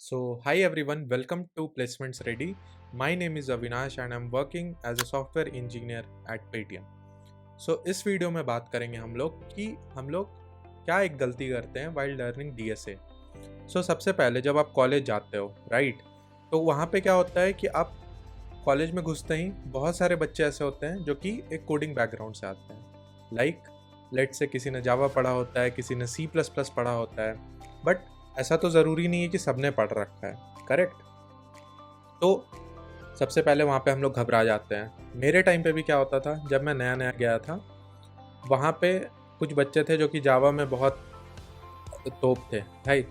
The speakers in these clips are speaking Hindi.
Hi everyone, welcome to Placements Ready. My name is Avinash and I'm working as a software engineer at Paytm. इस वीडियो में बात करेंगे हम लोग कि हम लोग क्या एक गलती करते हैं वाइल लर्निंग डीएसए। सबसे पहले जब आप कॉलेज जाते हो, राइट, तो वहाँ पे क्या होता है कि आप कॉलेज में घुसते ही बहुत सारे बच्चे ऐसे होते हैं जो कि एक कोडिंग बैकग्राउंड से आते हैं। लेट से किसी ने जावा पढ़ा होता है, किसी ने सी प्लस प्लस पढ़ा होता है, बट ऐसा तो ज़रूरी नहीं है कि सबने पढ़ रखा है, करेक्ट। तो सबसे पहले वहाँ पे हम लोग घबरा जाते हैं। मेरे टाइम पे भी क्या होता था, जब मैं नया नया गया था, वहाँ पे कुछ बच्चे थे जो कि जावा में बहुत तोप थे भाई।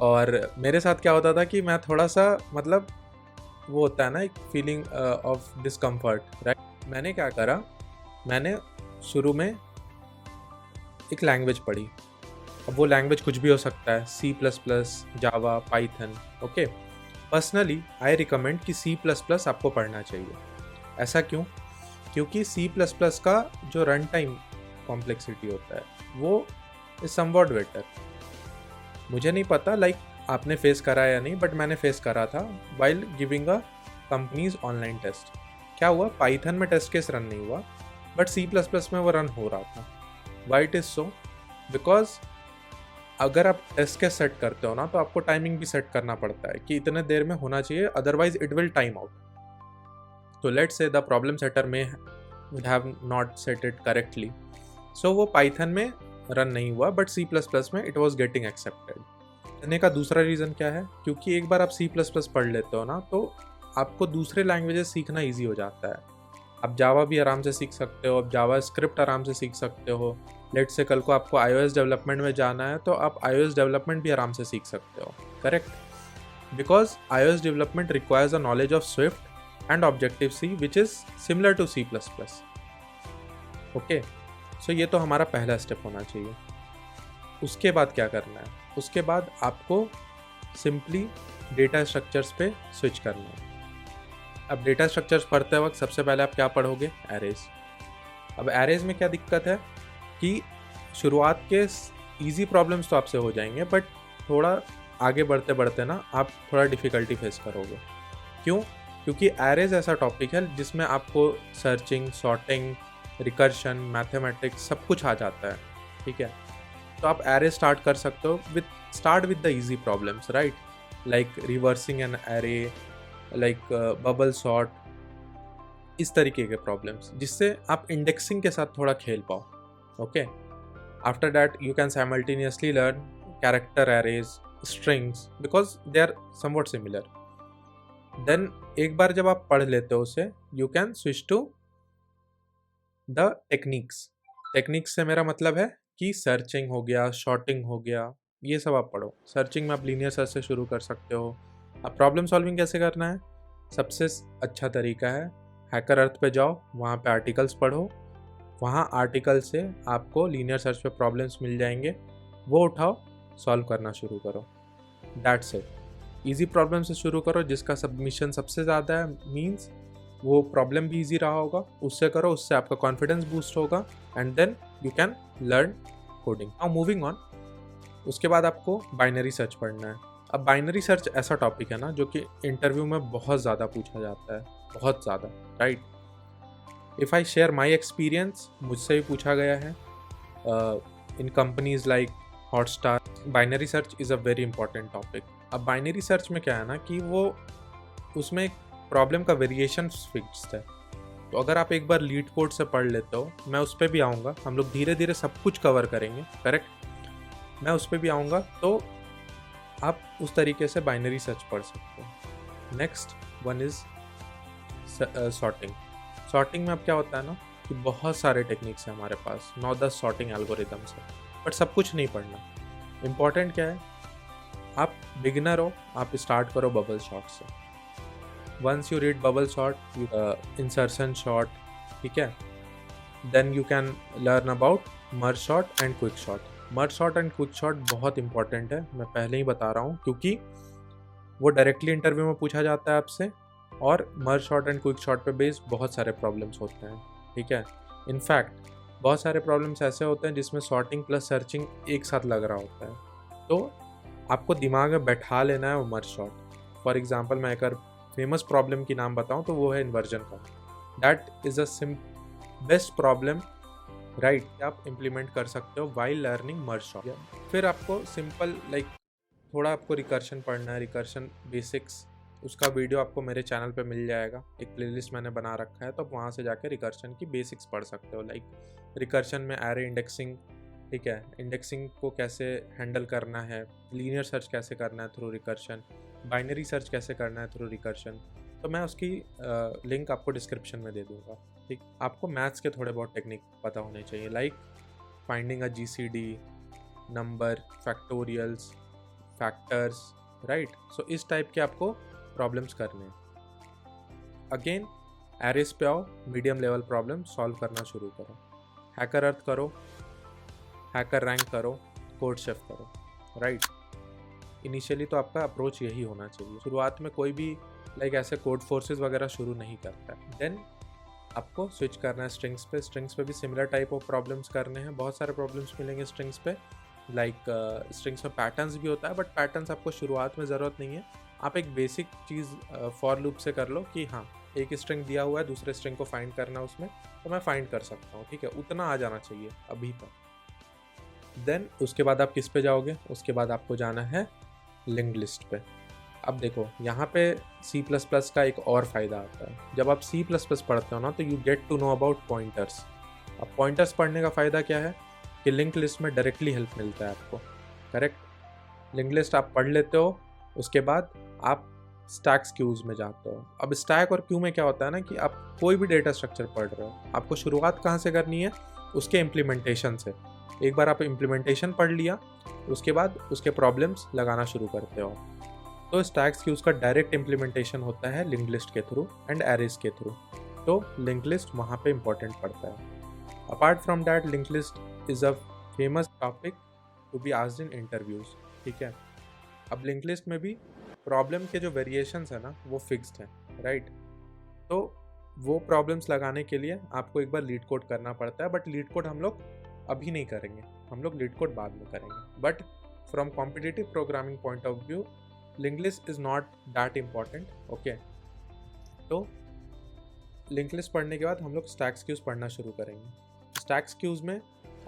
और मेरे साथ क्या होता था कि मैं थोड़ा सा मतलब वो होता है ना, एक फीलिंग ऑफ डिस्कम्फर्ट, राइट। मैंने क्या करा, मैंने शुरू में एक लैंग्वेज पढ़ी। अब वो लैंग्वेज कुछ भी हो सकता है, C plus plus, Java, Python, okay. Personally I recommend कि सी प्लस प्लस आपको पढ़ना चाहिए। ऐसा क्यों? क्योंकि सी प्लस प्लस का जो रन टाइम कॉम्प्लेक्सिटी होता है वो इज समवॉट बेटर। मुझे नहीं पता आपने फेस करा या नहीं, बट मैंने फेस करा था while giving a companies online test. क्या हुआ, पाइथन में टेस्ट केस रन नहीं हुआ, बट सी प्लस प्लस में वो रन हो रहा था। Why it is so? Because अगर आप टेस्ट केस सेट करते हो ना, तो आपको टाइमिंग भी सेट करना पड़ता है कि इतने देर में होना चाहिए, otherwise it will time out. तो let's say the problem setter में would have not set it correctly, so वो पाइथन में रन नहीं हुआ, बट सी प्लस प्लस में इट वॉज गेटिंग एक्सेप्टेड। कहने का दूसरा रीज़न क्या है, क्योंकि एक बार आप सी प्लस प्लस पढ़ लेते हो ना, तो आपको दूसरे लैंग्वेजेस सीखना ईजी हो जाता है। आप जावा भी आराम से सीख सकते हो, आप जावा स्क्रिप्ट आराम से सीख सकते हो। लेट से कल को आपको iOS डेवलपमेंट में जाना है, तो आप iOS डेवलपमेंट भी आराम से सीख सकते हो, correct. Because iOS development requires a knowledge of Swift and Objective C which is similar to C plus plus, okay. So ये तो हमारा पहला स्टेप होना चाहिए। उसके बाद क्या करना है, उसके बाद आपको सिंपली डेटा स्ट्रक्चर्स पे स्विच करना है। अब डेटा स्ट्रक्चर्स पढ़ते वक्त सबसे पहले आप क्या पढ़ोगे, एरेज। अब एरेज में क्या दिक्कत है कि शुरुआत के इजी प्रॉब्लम्स तो आपसे हो जाएंगे, बट थोड़ा आगे बढ़ते बढ़ते ना आप थोड़ा डिफ़िकल्टी फेस करोगे। क्यों? क्योंकि एरेज ऐसा टॉपिक है जिसमें आपको सर्चिंग, सॉर्टिंग, रिकर्शन, मैथमेटिक्स सब कुछ आ जाता है, ठीक है। तो आप एरे स्टार्ट कर सकते हो with the easy problems, right, like reversing an array, like bubble sort, इस तरीके के प्रॉब्लम्स, जिससे आप इंडेक्सिंग के साथ थोड़ा खेल पाओ, okay. After that you can simultaneously learn character arrays, strings, because they are somewhat similar. Then एक बार जब आप पढ़ लेते हो उसे, you can switch to the techniques से मेरा मतलब है कि सर्चिंग हो गया, शॉर्टिंग हो गया, ये सब आप पढ़ो। सर्चिंग में आप लीनियर सर्च से शुरू कर सकते हो। अब प्रॉब्लम सॉल्विंग कैसे करना है, सबसे अच्छा तरीका है हैकर अर्थ पे जाओ, वहाँ पे आर्टिकल्स पढ़ो, वहाँ आर्टिकल से आपको लीनियर सर्च पे प्रॉब्लम्स मिल जाएंगे, वो उठाओ, सॉल्व करना शुरू करो। That's it. ईजी प्रॉब्लम से शुरू करो, जिसका सबमिशन सबसे ज़्यादा है, मीन्स वो प्रॉब्लम भी ईजी रहा होगा, उससे करो, उससे आपका कॉन्फिडेंस बूस्ट होगा, and then you can learn coding. Now moving on, उसके बाद आपको बाइनरी सर्च पढ़ना है। अब बाइनरी सर्च ऐसा टॉपिक है ना जो कि इंटरव्यू में बहुत ज़्यादा पूछा जाता है, बहुत ज़्यादा, right. If I share my experience, मुझसे भी पूछा गया है in companies like Hotstar. Binary search is a very important topic. अब बाइनरी सर्च में क्या है ना कि वो उसमें एक प्रॉब्लम का वेरिएशन फिक्स्ड है। तो अगर आप एक बार लीड कोड से पढ़ लेते हो, मैं उस पर भी आऊँगा, हम लोग धीरे धीरे सब कुछ कवर करेंगे, करेक्ट, मैं उस पर भी आऊँगा, तो आप उस तरीके से बाइनरी सर्च पढ़ सकते हो। Next one is sorting. Sorting में अब क्या होता है ना कि बहुत सारे टेक्निक्स हैं हमारे पास, 9-10 सॉर्टिंग एल्गोरिदम्स है, बट सब कुछ नहीं पढ़ना। इम्पॉर्टेंट क्या है, आप बिगिनर हो, आप स्टार्ट करो बबल शॉर्ट से। Once you read bubble sort, insertion sort, ठीक है, then you can learn about merge sort and quick sort. Merge sort and quick sort बहुत इंपॉर्टेंट है, मैं पहले ही बता रहा हूँ, क्योंकि वो डायरेक्टली इंटरव्यू में पूछा जाता है आपसे, और मर्ज शॉर्ट एंड क्विक शॉर्ट पे बेस्ड बहुत सारे प्रॉब्लम्स होते हैं, ठीक है। इनफैक्ट बहुत सारे प्रॉब्लम्स ऐसे होते हैं जिसमें सॉर्टिंग प्लस सर्चिंग एक साथ लग रहा होता है। तो आपको दिमाग में बैठा लेना है वो मर्ज सॉर्ट। फॉर एग्जाम्पल मैं अगर फेमस प्रॉब्लम की नाम बताऊं तो वो है इन्वर्जन का। That is a best problem right, आप इम्प्लीमेंट कर सकते हो वाइल लर्निंग मर्ज सॉर्ट। फिर आपको सिंपल थोड़ा आपको रिकर्शन पढ़ना है, रिकर्शन बेसिक्स, उसका वीडियो आपको मेरे चैनल पे मिल जाएगा, एक प्लेलिस्ट मैंने बना रखा है, तो आप वहाँ से जाकर रिकर्शन की बेसिक्स पढ़ सकते हो। रिकर्शन में एरे इंडेक्सिंग, ठीक है, इंडेक्सिंग को कैसे हैंडल करना है, लीनियर सर्च कैसे करना है थ्रू रिकर्शन, बाइनरी सर्च कैसे करना है थ्रू रिकर्शन, तो मैं उसकी लिंक आपको डिस्क्रिप्शन में दे दूँगा। ठीक, आपको मैथ्स के थोड़े बहुत टेक्निक पता होने चाहिए, like finding a GCD, number, factorials, factors, right. So इस टाइप के आपको प्रॉब्लम्स करने हैं। अगेन एरेस पे आओ, मीडियम लेवल प्रॉब्लम सॉल्व करना शुरू करो, हैकर अर्थ करो, हैकर रैंक करो, कोड शेफ करो, राइट। इनिशियली तो आपका अप्रोच यही होना चाहिए। शुरुआत में कोई भी ऐसे कोड फोर्सेस वगैरह शुरू नहीं करता है। देन आपको स्विच करना है स्ट्रिंग्स पे। स्ट्रिंग्स पे भी सिमिलर टाइप ऑफ प्रॉब्लम्स करने हैं, बहुत सारे प्रॉब्लम्स मिलेंगे स्ट्रिंग्स पे। स्ट्रिंग्स में पैटर्न्स भी होता है, बट पैटर्न्स आपको शुरुआत में ज़रूरत नहीं है। आप एक बेसिक चीज़ फॉर लूप से कर लो कि हाँ, एक स्ट्रिंग दिया हुआ है, दूसरे स्ट्रिंग को फाइंड करना उसमें, तो मैं फाइंड कर सकता हूँ, ठीक है, उतना आ जाना चाहिए अभी तक। देन उसके बाद आप किस पे जाओगे? उसके बाद आपको जाना है लिंक्ड लिस्ट पे। अब देखो यहाँ पे C++ का एक और फ़ायदा आता है। जब आप C++ पढ़ते हो ना, तो you get to know about pointers. अब पॉइंटर्स पढ़ने का फ़ायदा क्या है कि लिंक्ड लिस्ट में डायरेक्टली हेल्प मिलता है आपको, करेक्ट। लिंक्ड लिस्ट आप पढ़ लेते हो, उसके बाद आप स्टैक्स क्यूज में जाते हो। अब स्टैक और क्यू में क्या होता है ना कि आप कोई भी डेटा स्ट्रक्चर पढ़ रहे हो, आपको शुरुआत कहाँ से करनी है? उसके इम्प्लीमेंटेशन से। एक बार आप इम्प्लीमेंटेशन पढ़ लिया, उसके बाद उसके प्रॉब्लम्स लगाना शुरू करते हो। तो स्टैक्स क्यूज का डायरेक्ट इम्प्लीमेंटेशन होता है लिंक्ड लिस्ट के थ्रू एंड एरेज के थ्रू, तो लिंक्ड लिस्ट वहाँ पे इम्पोर्टेंट पड़ता है। Apart from that, linked list is a famous topic to be asked in interviews, ठीक है। अब लिंक्ड लिस्ट में भी प्रॉब्लम के जो वेरिएशंस है ना, वो फिक्स्ड हैं, राइट। तो वो प्रॉब्लम्स लगाने के लिए आपको एक बार लीड कोड करना पड़ता है, बट लीड कोड हम लोग अभी नहीं करेंगे, हम लोग लीड कोड बाद में करेंगे। But from competitive programming point of view, linked list is not that important, okay. तो लिंक्ड लिस्ट पढ़ने के बाद हम लोग स्टैक्स क्यूज पढ़ना शुरू करेंगे। स्टैक्स क्यूज में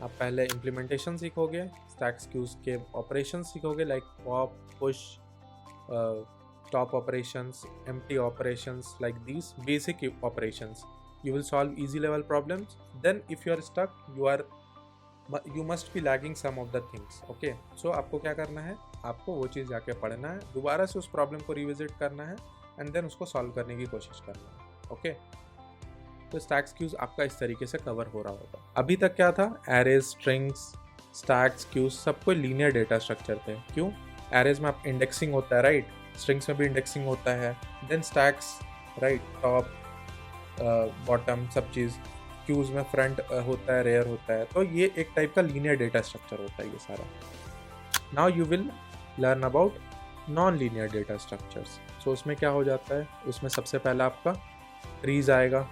आप पहले इम्प्लीमेंटेशन सीखोगे, स्टैक्स क्यूज के ऑपरेशन सीखोगे, like pop, push, top operations, empty operations, like these basic operations. You will solve easy level problems. Then if you are stuck, you must be lagging some of the things, okay. So आपको क्या करना है? आपको वो चीज़ जाके पढ़ना है, दोबारा से उस प्रॉब्लम को रिविजिट करना है एंड देन उसको सॉल्व करने की कोशिश करना है, ओके। तो स्टैक्स क्यूज आपका इस तरीके से कवर हो रहा होगा। अभी तक क्या था? एरेज, स्ट्रिंग्स, स्टैक्स, क्यूज सब कोई लीनियर डेटा स्ट्रक्चर थे। क्यों? एरेज में आप इंडेक्सिंग होता है, राइट। स्ट्रिंग्स में भी इंडेक्सिंग होता है। Then stacks, right, top, bottom, सब चीज़। क्यूज में फ्रंट होता है, रेयर होता है। तो ये एक टाइप का लीनियर डेटा स्ट्रक्चर होता है ये सारा। Now you will learn about non linear data structures. So उसमें क्या हो जाता है? उसमें सबसे पहला आपका ट्रीज आएगा।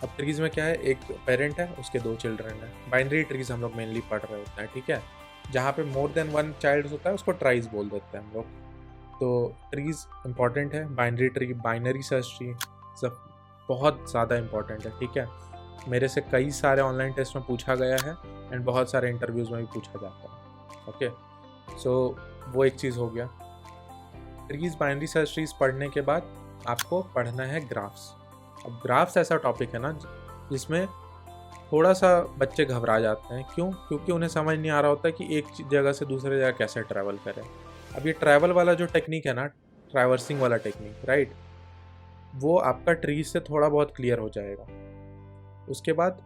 अब ट्रीज में क्या है? एक पेरेंट है, उसके 2 चिल्ड्रन है। बाइनरी ट्रीज हम लोग मेनली पढ़ रहे होते हैं, ठीक है। जहाँ पे मोर देन 1 चाइल्ड होता है उसको ट्राइज बोल देते हैं हम लोग। तो ट्रीज इंपॉर्टेंट है। Binary tree, binary search tree सब बहुत ज़्यादा इंपॉर्टेंट है, ठीक है। मेरे से कई सारे ऑनलाइन टेस्ट में पूछा गया है एंड बहुत सारे इंटरव्यूज़ में भी पूछा जाता है, ओके। सो वो एक चीज़ हो गया। ट्रीज, बाइनरी सर्च ट्रीज पढ़ने के बाद आपको पढ़ना है ग्राफ्स। अब ग्राफ्स ऐसा टॉपिक है ना जिसमें थोड़ा सा बच्चे घबरा जाते हैं। क्यों? क्योंकि उन्हें समझ नहीं आ रहा होता कि एक जगह से दूसरे जगह कैसे ट्रैवल करें। अब ये ट्रैवल वाला जो टेक्निक है ना, ट्रैवर्सिंग वाला टेक्निक, राइट, वो आपका ट्री से थोड़ा बहुत क्लियर हो जाएगा। उसके बाद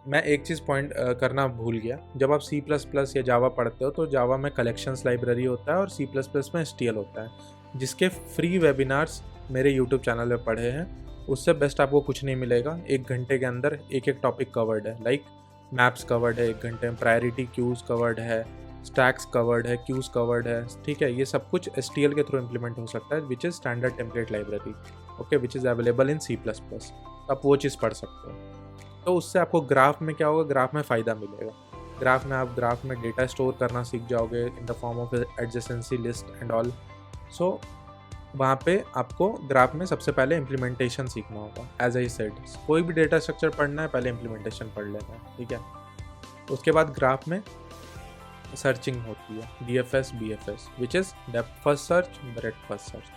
मैं एक चीज़ पॉइंट करना भूल गया। जब आप C++ या जावा पढ़ते हो तो जावा में कलेक्शंस लाइब्रेरी होता है और C++ में STL होता है, जिसके फ्री वेबिनार्स मेरे यूट्यूब चैनल पे पढ़े हैं। उससे बेस्ट आपको कुछ नहीं मिलेगा। 1 घंटे के अंदर एक एक टॉपिक कवर्ड है, लाइक मैप्स कवर्ड है 1 घंटे में, प्रायोरिटी क्यूज कवर्ड है, स्टैक्स कवर्ड है, क्यूज कवर्ड है, ठीक है। ये सब कुछ STL के थ्रू इम्प्लीमेंट हो सकता है, which is standard template library, okay, which is available in C++। आप वो चीज़ पढ़ सकते हो। तो उससे आपको ग्राफ में क्या होगा? ग्राफ में फ़ायदा मिलेगा। ग्राफ में आप ग्राफ में डेटा स्टोर करना सीख जाओगे in the form of adjacency list and all. So वहाँ पे आपको ग्राफ में सबसे पहले इम्प्लीमेंटेशन सीखना होगा। एज आई सेड, कोई भी डेटा स्ट्रक्चर पढ़ना है पहले इम्प्लीमेंटेशन पढ़ लेना है, ठीक है। उसके बाद ग्राफ में सर्चिंग होती है, DFS BFS, which is depth first search, breadth first search.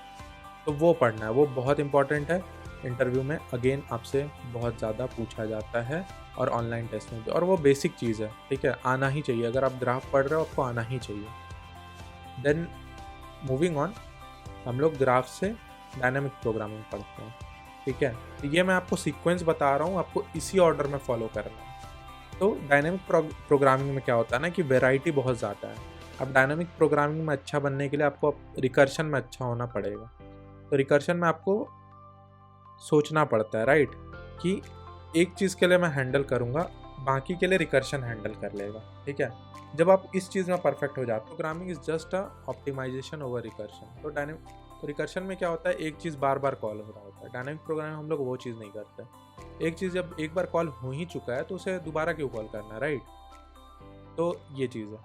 तो वो पढ़ना है, वो बहुत इंपॉर्टेंट है। इंटरव्यू में अगेन आपसे बहुत ज़्यादा पूछा जाता है और ऑनलाइन टेस्ट में भी, और वो बेसिक चीज़ है, ठीक है, आना ही चाहिए। अगर आप ग्राफ पढ़ रहे हो आपको आना ही चाहिए। देन मूविंग ऑन, हम लोग ग्राफ से डायनामिक प्रोग्रामिंग पढ़ते हैं, ठीक है। तो ये मैं आपको सीक्वेंस बता रहा हूँ, आपको इसी ऑर्डर में फॉलो करना है। तो डायनामिक प्रोग्रामिंग में क्या होता है ना कि वैरायटी बहुत ज़्यादा है। अब डायनामिक प्रोग्रामिंग में अच्छा बनने के लिए आपको रिकर्शन में अच्छा होना पड़ेगा। तो रिकर्शन में आपको सोचना पड़ता है, राइट, कि एक चीज़ के लिए मैं हैंडल करूँगा, बाकी के लिए रिकर्शन हैंडल कर लेगा, ठीक है। जब आप इस चीज़ में परफेक्ट हो जाते हो, programming is just a optimisation over recursion. तो रिकर्शन में क्या होता है, एक चीज़ बार बार कॉल हो रहा होता है। डायनामिक प्रोग्रामिंग में हम लोग वो चीज़ नहीं करते। एक चीज़ जब एक बार कॉल हो ही चुका है तो उसे दोबारा क्यों कॉल करना है, राइट। तो ये चीज़ है,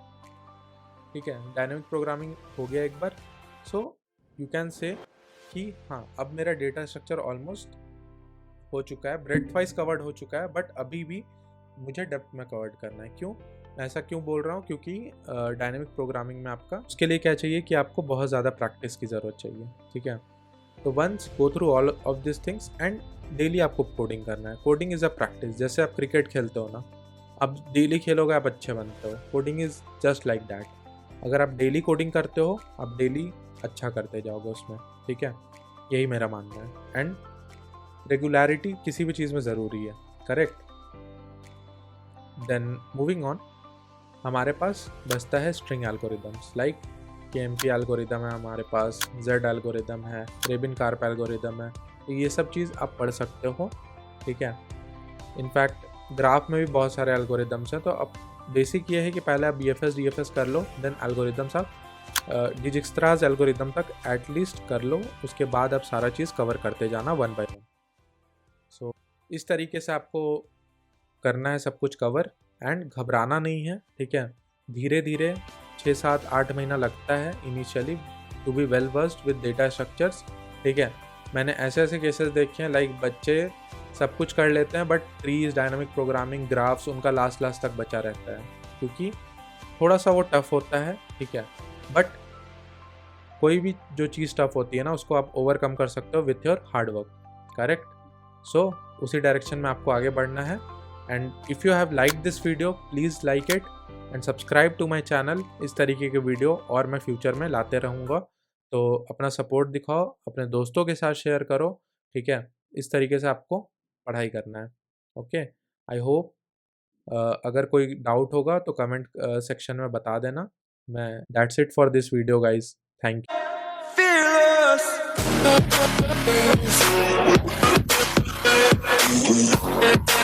ठीक है। डायनामिक प्रोग्रामिंग हो गया एक बार। सो यू कैन से कि हाँ, अब मेरा डेटा स्ट्रक्चर ऑलमोस्ट हो चुका है, ब्रेड्थ वाइज कवर्ड हो चुका है, बट अभी भी मुझे डेप्थ में कवर्ड करना है। क्यों, ऐसा क्यों बोल रहा हूँ, क्योंकि डायनामिक प्रोग्रामिंग में आपका उसके लिए क्या चाहिए कि आपको बहुत ज़्यादा प्रैक्टिस की ज़रूरत चाहिए, ठीक है। तो once go through all of this things and daily आपको कोडिंग करना है। Coding is a practice. जैसे आप क्रिकेट खेलते हो ना, अब डेली खेलोगे आप अच्छे बनते हो। Coding is just like that. अगर आप डेली कोडिंग करते हो आप डेली अच्छा करते जाओगे उसमें, ठीक है। यही मेरा मानना है। एंड रेगुलरिटी किसी भी चीज़ में ज़रूरी है, करेक्ट। देन मूविंग ऑन, हमारे पास बचता है string algorithms, like KMP algorithm है हमारे पास, Z एल्गोरिदम है, रेबिन-कार्प एल्गोरिदम है। तो ये सब चीज़ आप पढ़ सकते हो, ठीक है। इनफैक्ट ग्राफ में भी बहुत सारे एल्गोरिदम्स हैं। तो अब बेसिक ये है कि पहले आप BFS DFS कर लो, देन एल्गोरिदम्स आप डिजिक्स्त्रास एल्गोरिदम तक एटलीस्ट कर लो। उसके बाद आप सारा चीज़ कवर करते जाना वन बाय वन। सो इस तरीके से आपको करना है सब कुछ कवर, एंड घबराना नहीं है, ठीक है। धीरे धीरे 6-7-8 महीना लगता है initially to be well versed with data structures, ठीक है। मैंने ऐसे केसेस देखे हैं, लाइक बच्चे सब कुछ कर लेते हैं but trees, dynamic programming, graphs उनका लास्ट तक बचा रहता है, क्योंकि थोड़ा सा वो टफ होता है, ठीक है। बट कोई भी जो चीज़ टफ होती है ना, उसको आप ओवरकम कर सकते हो with your hard work, correct. So उसी डायरेक्शन में आपको आगे बढ़ना है। And if you have like this video, please like it and subscribe to my channel. इस तरीके के वीडियो और मैं फ्यूचर में लाते रहूँगा। तो अपना सपोर्ट दिखाओ, अपने दोस्तों के साथ शेयर करो, ठीक है। इस तरीके से आपको पढ़ाई करना है, ओके। आई होप अगर कोई डाउट होगा तो कमेंट सेक्शन में बता देना। मैं that's it for this video guys, thank you.